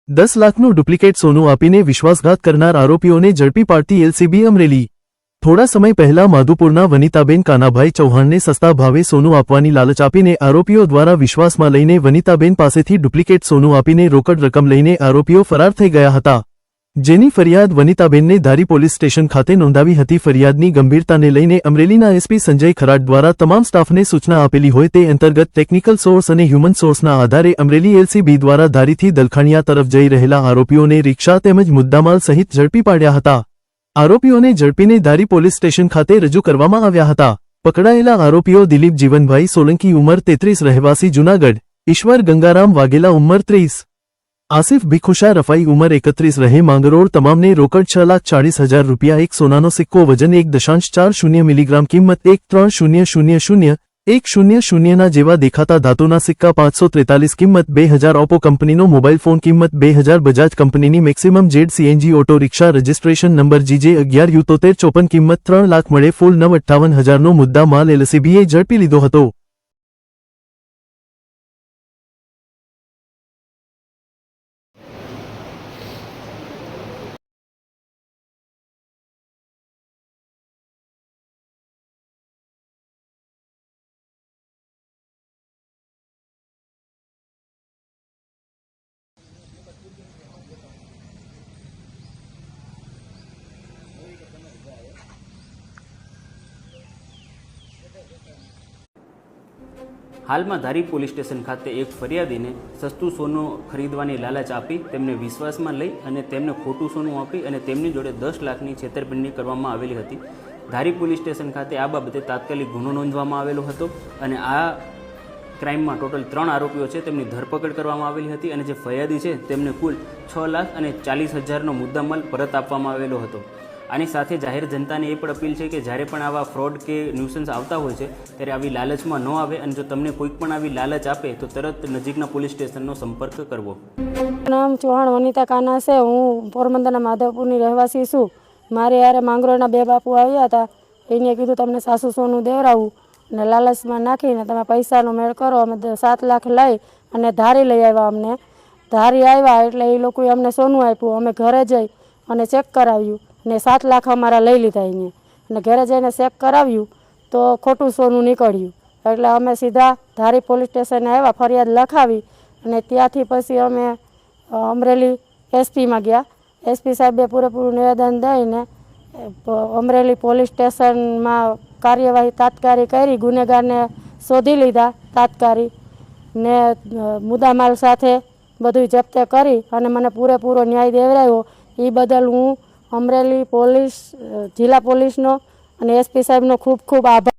10 લાખનું ડુપ્લિકેટ સોનું આપીને વિશ્વાસઘાત કરનાર આરોપીઓને ઝડપી પાડતી એલસીબી અમરેલી। થોડા સમય પહેલા માધુપુરના વનિતાબેન કાનાભાઈ ચૌહાણને સસ્તા ભાવે સોનું આપવાની લાલચ આપીને આરોપીઓ દ્વારા વિશ્વાસમાં લઈને વનિતાબેન પાસેથી ડુપ્લિકેટ સોનું આપીને રોકડ રકમ લઈને આરોપીઓ ફરાર થઈ ગયા હતા, જેની ફરિયાદ વનિતાબેનને ધારી પોલીસ સ્ટેશન ખાતે નોંધાવી હતી। ફરિયાદની ગંભીરતાને લઈને અમરેલીના એસપી સંજય ખરાટ દ્વારા તમામ સ્ટાફને સૂચના આપેલી હોય તે અંતર્ગત ટેકનિકલ સોર્સ અને હ્યુમન સોર્સના આધારે અમરેલી એલસીબી દ્વારા ધારીથી દલખાણિયા તરફ જઈ રહેલા આરોપીઓને રિક્ષા તેમજ મુદ્દામાલ સહિત ઝડપી પાડ્યા હતા। આરોપીઓને ઝડપીને ધારી પોલીસ સ્ટેશન ખાતે રજૂ કરવામાં આવ્યા હતા। પકડાયેલા આરોપીઓ દિલીપ જીવનભાઈ સોલંકી ઉંમર 33 રહેવાસી જૂનાગઢ, ઈશ્વર ગંગારામ વાઘેલા ઉંમર 30, આસિફ ભીખુશા રફાઈ ઉંમર 31 રહે માંગરોળ, તમામને રોકડ 6,40,000 રૂપિયા, એક સોનાનો સિક્કો વજન 1.40 મિલીગ્રામ, કિંમત 1,30,00,100 ના જેવા દેખાતા ધાતુના સિક્કા 543, કિંમત 2,000, ઓપ્પો કંપનીનો મોબાઈલ ફોન, કિંમત 2,000, બજાજ કંપનીની maximum Z CNG auto rickshaw, registration number GJ11U7354, કિંમત 3 લાખ મળે ફૂલ 9,58,000નો મુદ્દા માલ એલસીબીએ ઝડપી લીધો હતો। હાલમાં ધારી પોલીસ સ્ટેશન ખાતે એક ફરિયાદીને સસ્તું સોનું ખરીદવાની લાલચ આપી તેમને વિશ્વાસમાં લઈ અને તેમને ખોટું સોનું આપી અને તેમની જોડે 10 લાખની છેતરપિંડી કરવામાં આવેલી હતી। ધારી પોલીસ સ્ટેશન ખાતે આ બાબતે તાત્કાલિક ગુનો નોંધવામાં આવેલો હતો અને આ ક્રાઇમમાં ટોટલ 3 આરોપીઓ છે તેમની ધરપકડ કરવામાં આવેલી હતી અને જે ફરિયાદી છે તેમને કુલ 6,40,000નો મુદ્દામાલ પરત આપવામાં આવેલો હતો। આની સાથે જાહેર જનતાને એ પણ અપીલ છે કે જ્યારે પણ આવા ફ્રોડ કે ન્યુસન્સ આવતા હોય છે ત્યારે આવી લાલચમાં ન આવે અને જો તમને કોઈક પણ આવી લાલચ આપે તો તરત નજીકના પોલીસ સ્ટેશનનો સંપર્ક કરવો। નામ ચૌહાણ વનિતા કાના છે। હું પોરબંદરના માધવપુરની રહેવાસી છું। મારે યારે માંગરોળના 2 બાપુ આવ્યા હતા। એને કીધું તમને સાસુ સોનું દેવરાવું અને લાલચમાં નાખીને તમે પૈસાનો મેળ કરો। અમે 7 લાખ લઈ અને ધારી લઈ આવ્યા। અમને ધારી આવ્યા એટલે એ લોકોએ અમને સોનું આપ્યું। અમે ઘરે જઈ અને ચેક કરાવ્યું ને 7 લાખ અમારા લઈ લીધા એને અને ઘરે જઈને ચેક કરાવ્યું તો ખોટું સોનું નીકળ્યું। એટલે અમે સીધા ધારી પોલીસ સ્ટેશને આવ્યા, ફરિયાદ લખાવી અને ત્યાંથી પછી અમે અમરેલી એસપીમાં ગયા। એસપી સાહેબે પૂરેપૂરું નિવેદન દઈને અમરેલી પોલીસ સ્ટેશનમાં કાર્યવાહી તાત્કાલિક કરી, ગુનેગારને શોધી લીધા તાત્કાલિક ને મુદ્દામાલ સાથે બધું જપ્તે કરી અને મને પૂરેપૂરો ન્યાય દેવરાયો। એ બદલ હું અમરેલી પોલીસ, જિલ્લા પોલીસનો અને એસપી સાહેબનો ખૂબ ખૂબ આભાર।